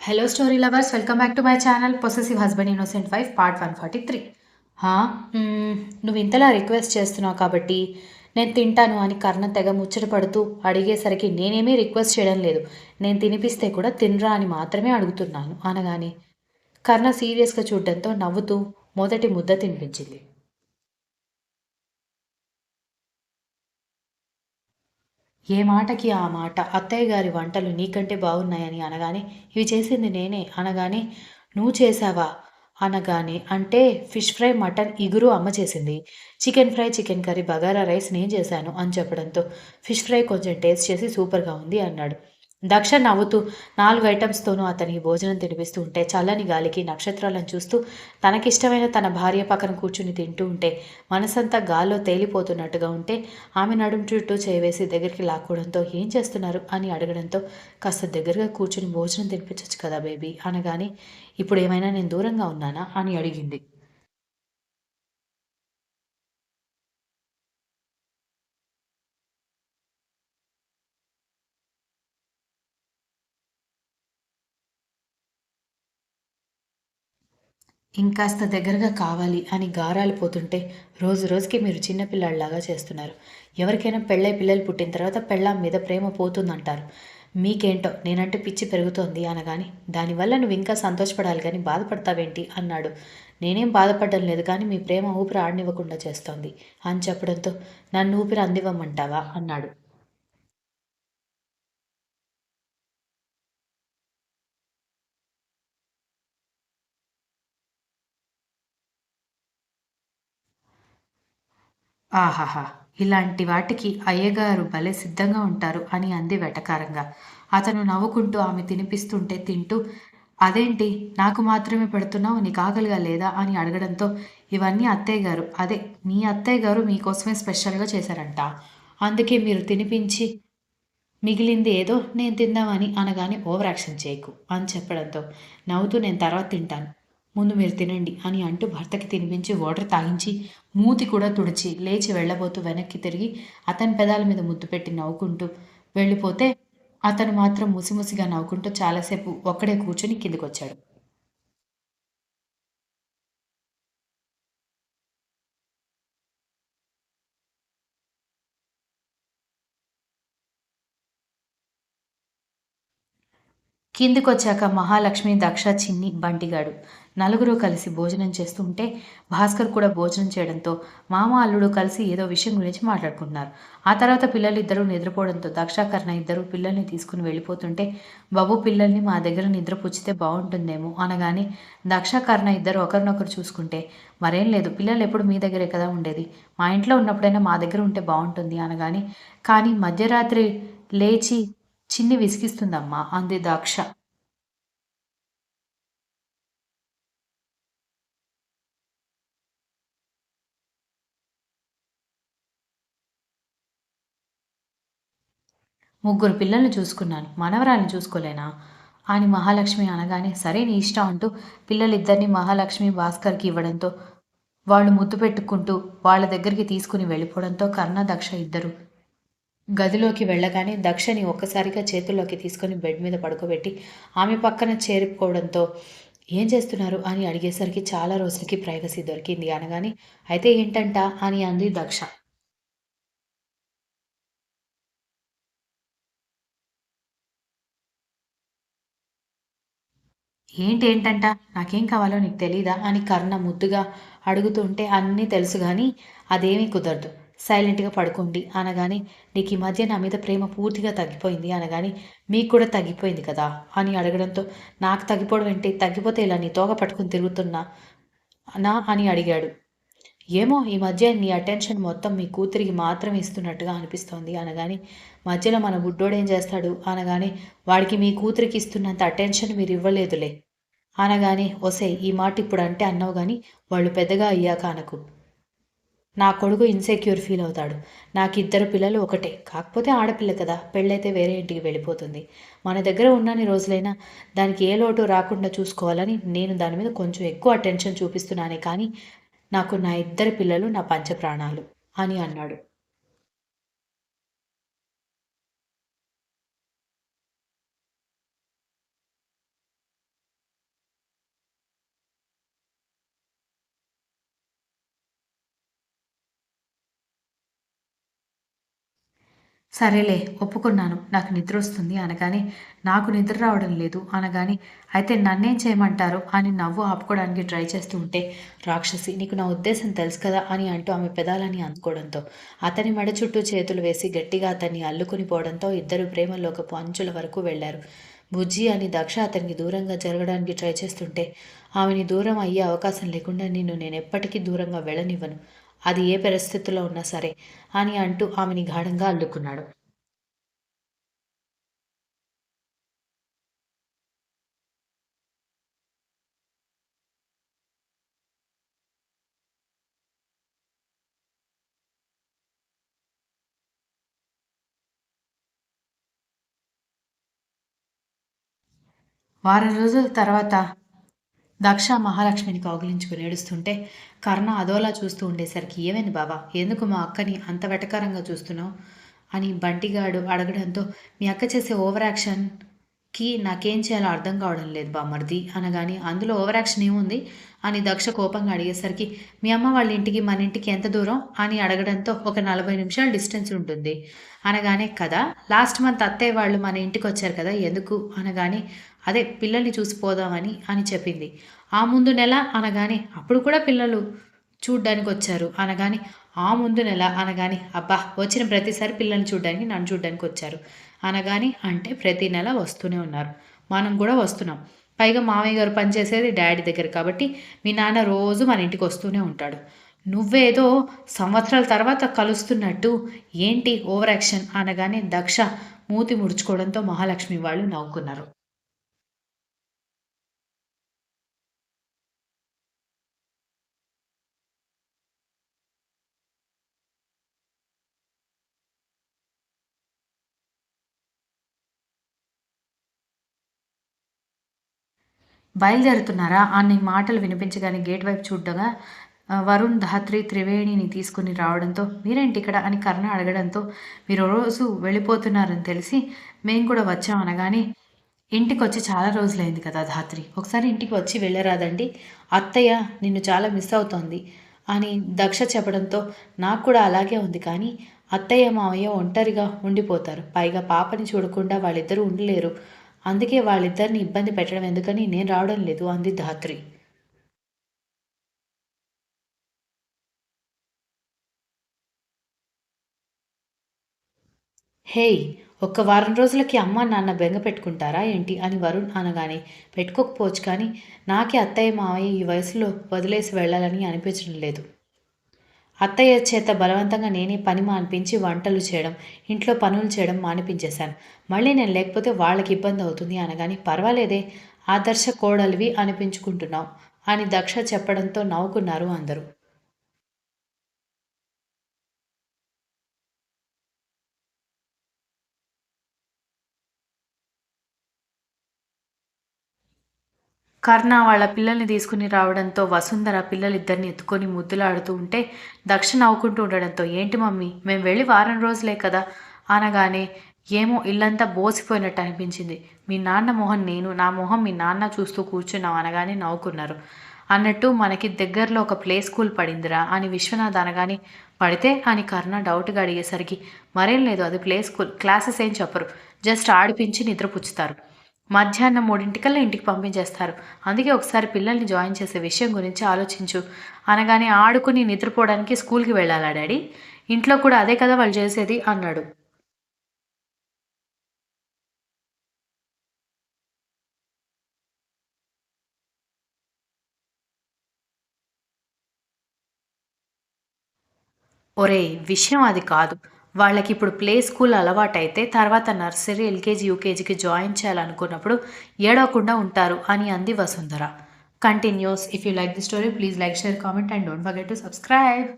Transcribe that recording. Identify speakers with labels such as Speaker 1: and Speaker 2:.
Speaker 1: Hello story lovers, welcome back to my channel possessive husband innocent wife part 143. హా, నువ్వు ఇంతలా request చేస్తున్నావు కాబట్టి నేను తింటాను అని కర్ణ తెగ ముచ్చట పడుతూ అడిగేసరికి నేనేమీ రిక్వెస్ట్ చేయడం లేదు. నేను తినిపిస్తే కూడా తినరా అని మాత్రమే అడుగుతున్నాను అనగానే కర్ణ సీరియస్గా చూడడంతో నవ్వుతూ మొదటి ముద్ద తినిపించింది. ఏ మాటకి ఆ మాట అత్తయ్య గారి వంటలు నీకంటే బాగున్నాయని అనగానే ఇవి చేసింది నేనే అనగానే నువ్వు చేసావా అనగానే అంటే ఫిష్ ఫ్రై మటన్ ఇగురు అమ్మ చేసింది, chicken fry chicken curry bagara rice నేను చేశాను అని చెప్పడంతో ఫిష్ ఫ్రై కొంచెం టేస్ట్ చేసి సూపర్గా ఉంది అన్నాడు. దక్ష నవ్వుతూ 4 ఐటమ్స్తోనూ అతనికి భోజనం తినిపిస్తూ ఉంటే చల్లని గాలికి నక్షత్రాలను చూస్తూ తనకిష్టమైన తన భార్య పక్కన కూర్చుని తింటూ ఉంటే మనసంతా గాల్లో తేలిపోతున్నట్టుగా ఉంటే ఆమె నడుం చుట్టూ చేవేసి దగ్గరికి లాక్కోవడంతో ఏం చేస్తున్నారు అని అడగడంతో కాస్త దగ్గరగా కూర్చుని భోజనం తినిపించచ్చు కదా బేబీ అనగానే ఇప్పుడు ఏమైనా నేను దూరంగా ఉన్నానా అని అడిగింది. ఇంకాస్త దగ్గరగా కావాలి అని గారాలు పోతుంటే రోజు రోజుకి మీరు చిన్నపిల్లాడిలాగా చేస్తున్నారు. ఎవరికైనా పెళ్ళై పిల్లలు పుట్టిన తర్వాత పెళ్ళాం మీద ప్రేమ పోతుందంటారు. మీకేంటో నేనంటే పిచ్చి పెరుగుతోంది అనగాని దానివల్ల నువ్వు ఇంకా సంతోషపడాలి కానీ బాధపడతావేంటి అన్నాడు. నేనేం బాధపడడం లేదు కానీ మీ ప్రేమ ఊపిరి ఆడనివ్వకుండా చేస్తోంది అని చెప్పడంతో నన్ను ఊపిరి అందివ్వమంటావా అన్నాడు. ఆహాహా! ఇలాంటి వాటికి అయ్యగారు భలే సిద్ధంగా ఉంటారు అని అంది వెటకారంగా. అతను నవ్వుకుంటూ ఆమె తినిపిస్తుంటే తింటూ అదేంటి నాకు మాత్రమే పెడుతున్నావు నీకాకలిగా లేదా అని అడగడంతో ఇవన్నీ అత్తయ్య గారు అదే మీ అత్తయ్య గారు మీకోసమే స్పెషల్‌గా చేశారంట. అందుకే మీరు తినిపించి మిగిలింది ఏదో నేను తిందామని అనగానే ఓవర్ యాక్షన్ చేయకు అని చెప్పడంతో నవ్వుతూ నేను తర్వాత తింటాను, ముందు మీరు తినండి అని అంటూ భర్తకి తినిపించి వాటర్ తాగించి మూతి కూడా తుడిచి లేచి వెళ్ళబోతూ వెనక్కి తిరిగి అతని పెదాల మీద ముద్దు పెట్టి నవ్వుకుంటూ వెళ్ళిపోతే అతను మాత్రం ముసిముసిగా నవ్వుకుంటూ చాలాసేపు ఒక్కడే కూర్చుని కిందికొచ్చాడు. కిందికొచ్చాక మహాలక్ష్మి, దక్ష, చిన్ని, బంటిగాడు నలుగురు కలిసి భోజనం చేస్తుంటే భాస్కర్ కూడా భోజనం చేయడంతో మామ, అల్లుడు కలిసి ఏదో విషయం గురించి మాట్లాడుకుంటున్నారు. ఆ తర్వాత పిల్లలిద్దరూ నిద్రపోవడంతో దక్ష, కర్ణ ఇద్దరు పిల్లల్ని తీసుకుని వెళ్ళిపోతుంటే బాబు పిల్లల్ని మా దగ్గర నిద్రపుచ్చితే బాగుంటుందేమో అనగానే దక్ష, కర్ణ ఇద్దరు ఒకరినొకరు చూసుకుంటే మరేం లేదు పిల్లలు ఎప్పుడు మీ దగ్గరే కదా ఉండేది, మా ఇంట్లో ఉన్నప్పుడైనా మా దగ్గర ఉంటే బాగుంటుంది అనగానే కానీ మధ్యరాత్రి లేచి చిన్ని విసిగిస్తుందమ్మా అంది దక్ష. ముగ్గురు పిల్లల్ని చూసుకున్నాను. మనవరాలిని చూసుకోలేనా? అని మహాలక్ష్మి అనగానే సరే నీ ఇష్టం అంటూ పిల్లలిద్దరిని మహాలక్ష్మి భాస్కర్‌కి ఇవ్వడంతో వాళ్ళు ముద్దు పెట్టుకుంటూ వాళ్ళ దగ్గరికి తీసుకుని వెళ్ళిపోవడంతో కర్ణ, దక్ష ఇద్దరు గదిలోకి వెళ్ళగానే దక్షని ఒక్కసారిగా చేతుల్లోకి తీసుకొని బెడ్ మీద పడుకోబెట్టి ఆమె పక్కన చేరుకోవడంతో ఏం చేస్తున్నారు అని అడిగేసరికి చాలా రోజులకి ప్రైవసీ దొరికింది అనగానే అయితే ఏంటంట అని అంది దక్ష. ఏంటంట? నాకేం కావాలో నీకు తెలీదా? అని కర్ణ ముద్దుగా అడుగుతుంటే అన్నీ తెలుసు గానీ అదేమీ కుదరదు. సైలెంట్‌గా పడుకోండి అనగానే నీకీ మధ్య నా మీద ప్రేమ పూర్తిగా తగ్గిపోయింది అనగానే మీకు కూడా తగ్గిపోయింది కదా! అని అడగడంతో నాకు తగ్గిపోవడం ఏంటి? తగ్గిపోతే ఇలా నీ తోక పట్టుకొని తిరుగుతున్నా అని అడిగాడు. ఏమో ఈ మధ్య నీ అటెన్షన్ మొత్తం మీ కూతురికి మాత్రమే ఇస్తున్నట్టుగా అనిపిస్తోంది అనగానే మధ్యలో మన బుడ్డోడేం చేస్తాడు అనగానే వాడికి మీ కూతురికి ఇస్తున్నంత అటెన్షన్ మీరు ఇవ్వలేదులే అనగానే ఒసేయ్ ఈ మాట ఇప్పుడు అంటే అన్నావు గాని వాళ్ళు పెద్దగా అయ్యాక అనకు. నా కొడుకు ఇన్సెక్యూర్ ఫీల్ అవుతాడు. నాకు ఇద్దరు పిల్లలు ఒకటే కాకపోతే ఆడపిల్ల కదా పెళ్ళైతే వేరే ఇంటికి వెళ్ళిపోతుంది. మన దగ్గర ఉన్నన్ని రోజులైనా దానికి ఏ లోటు రాకుండా చూసుకోవాలని నేను దాని మీద కొంచెం ఎక్కువ అటెన్షన్ చూపిస్తున్నానే కానీ నాకు నా ఇద్దరు పిల్లలు నా పంచప్రాణాలు అని అన్నాడు. సరేలే ఒప్పుకున్నాను. నాకు నిద్రొస్తుంది అనగానే, నాకు నిద్ర రావడం లేదు అనగానే, అయితే నన్నేం చేయమంటారు అని నవ్వు ఆపుకోవడానికి ట్రై చేస్తూ ఉంటే, రాక్షసి నీకు నా ఉద్దేశం తెలుసు కదా అని అంటూ ఆమె పెదాలని అందుకోవడంతో, అతని మెడ చుట్టూ చేతులు వేసి గట్టిగా అతన్ని అల్లుకుని పోవడంతో ఇద్దరు ప్రేమలోకపు అంచుల వరకు వెళ్లారు. బుజ్జి అని దక్ష అతనికి దూరంగా జరగడానికి ట్రై చేస్తుంటే, ఆమెని దూరం అయ్యే అవకాశం లేకుండా నిన్ను నేనెప్పటికీ దూరంగా వెళ్ళనివ్వను. అది ఏ పరిస్థితిలో ఉన్నా సరే అని అంటూ ఆమెని గాఢంగా అల్లుకున్నాడు. వారం రోజుల తర్వాత దక్ష మహాలక్ష్మిని కౌగిలించుకుని ఏడుస్తుంటే కర్ణ అదోలా చూస్తూ ఉండేసరికి ఏమైంది బావా ఎందుకు మా అక్కని అంత వెటకారంగా చూస్తున్నావు అని బంటిగాడు అడగడంతో మీ అక్క చేసే ఓవర్ యాక్షన్కి నాకేం చేయాలో అర్థం కావడం లేదు బామ్మర్ది అనగాని అందులో ఓవర్ యాక్షన్ ఏముంది అని దక్ష కోపంగా అడిగేసరికి మీ అమ్మ వాళ్ళ ఇంటికి మన ఇంటికి ఎంత దూరం అని అడగడంతో ఒక 40 నిమిషాలు డిస్టెన్స్ ఉంటుంది అనగానే కదా లాస్ట్ మంత్ అత్తయ్య వాళ్ళు మన ఇంటికి వచ్చారు కదా ఎందుకు అనగానే అదే పిల్లల్ని చూసిపోదామని అని చెప్పింది ఆ ముందు నెల అనగానే అప్పుడు కూడా పిల్లలు చూడ్డానికి వచ్చారు అనగానే ఆ ముందు నెల అనగానే అబ్బా వచ్చిన ప్రతిసారి పిల్లల్ని చూడ్డానికి నన్ను చూడ్డానికి వచ్చారు అనగానే అంటే ప్రతి నెల వస్తూనే ఉన్నారు మనం కూడా వస్తున్నాం పైగా మామయ్య గారు పనిచేసేది డాడీ దగ్గర కాబట్టి మీ నాన్న రోజు మన ఇంటికి వస్తూనే ఉంటాడు నువ్వేదో సంవత్సరాల తర్వాత కలుస్తున్నట్టు ఏంటి ఓవర్ యాక్షన్ అనగానే దక్ష మూతి ముడుచుకోవడంతో మహాలక్ష్మి వాళ్ళు నవ్వుకున్నారు బయలుదేరుతున్నారా అని మాటలు వినిపించగానే గేట్ వైపు చూడగా వరుణ్ ధాత్రి త్రివేణిని తీసుకుని రావడంతో మీరేంటి ఇక్కడ అని కర్ణ అడగడంతో మీరు రోజు వెళ్ళిపోతున్నారని తెలిసి మేము కూడా వచ్చాం అనగానే ఇంటికి వచ్చి చాలా రోజులైంది కదా ధాత్రి ఒకసారి ఇంటికి వచ్చి వెళ్ళరాదండి అత్తయ్య నిన్ను చాలా మిస్ అవుతోంది అని దక్ష చెప్పడంతో నాకు కూడా అలాగే ఉంది కానీ అత్తయ్య మామయ్య ఒంటరిగా ఉండిపోతారు పైగా పాపని చూడకుండా వాళ్ళిద్దరూ ఉండలేరు అందుకే వాళ్ళిద్దరిని ఇబ్బంది పెట్టడం ఎందుకని నేను రావడం లేదు అంది ధాత్రి హేయ్ ఒక్క వారం రోజులకి అమ్మ నాన్న బెంగ పెట్టుకుంటారా ఏంటి అని వరుణ్ అనగానే పెట్టుకోకపోవచ్చు కానీ నాకే అత్తయ్య మావయ్య ఈ వయసులో వదిలేసి వెళ్ళాలని అనిపించడం లేదు అత్తయ్య చేత బలవంతంగా నేనే పని మానిపించి వంటలు చేయడం ఇంట్లో పనులు చేయడం మానిపించేశాను మళ్ళీ నేను లేకపోతే వాళ్ళకి ఇబ్బంది అవుతుంది అనగాని పర్వాలేదే ఆదర్శ కోడలివి అనిపించుకుంటున్నావు అని దక్ష చెప్పడంతో నవ్వుకున్నారు అందరూ కర్ణ వాళ్ళ పిల్లల్ని తీసుకుని రావడంతో వసుంధర పిల్లలిద్దరిని ఎత్తుకొని ముద్దులాడుతూ ఉంటే దక్ష నవ్వుకుంటూ ఉండడంతో ఏంటి మమ్మీ మేము వెళ్ళి వారం రోజులే కదా అనగానే ఏమో ఇల్లంతా బోసిపోయినట్టు అనిపించింది మీ నాన్న మొహం నేను నా మొహం మీ నాన్న చూస్తూ కూర్చున్నాం అనగానే నవ్వుకున్నారు అన్నట్టు మనకి దగ్గరలో ఒక ప్లే స్కూల్ పడిందిరా అని విశ్వనాథ్ అనగానే పడితే అని కర్ణ డౌట్గా అడిగేసరికి మరేం లేదు అది ప్లే స్కూల్ క్లాసెస్ ఏం చెప్పరు జస్ట్ ఆడిపించి నిద్రపుచ్చుతారు మధ్యాహ్నం 3:00కల్లా ఇంటికి పంపించేస్తారు అందుకే ఒకసారి పిల్లల్ని జాయిన్ చేసే విషయం గురించి ఆలోచించు అనగానే ఆడుకుని నిద్రపోవడానికి స్కూల్కి వెళ్ళాలా డాడీ ఇంట్లో కూడా అదే కదా వాళ్ళు చేసేది అన్నాడు ఒరేయ్ విషయం అది కాదు వాళ్ళకి ఇప్పుడు ప్లే స్కూల్ అలవాటైతే తర్వాత నర్సరీ ఎల్కేజీ యూకేజీకి జాయిన్ చేయాలనుకున్నప్పుడు ఏడవకుండా ఉంటారు అని అంది Vasundhara continuous if you like the story please like share comment and don't forget to subscribe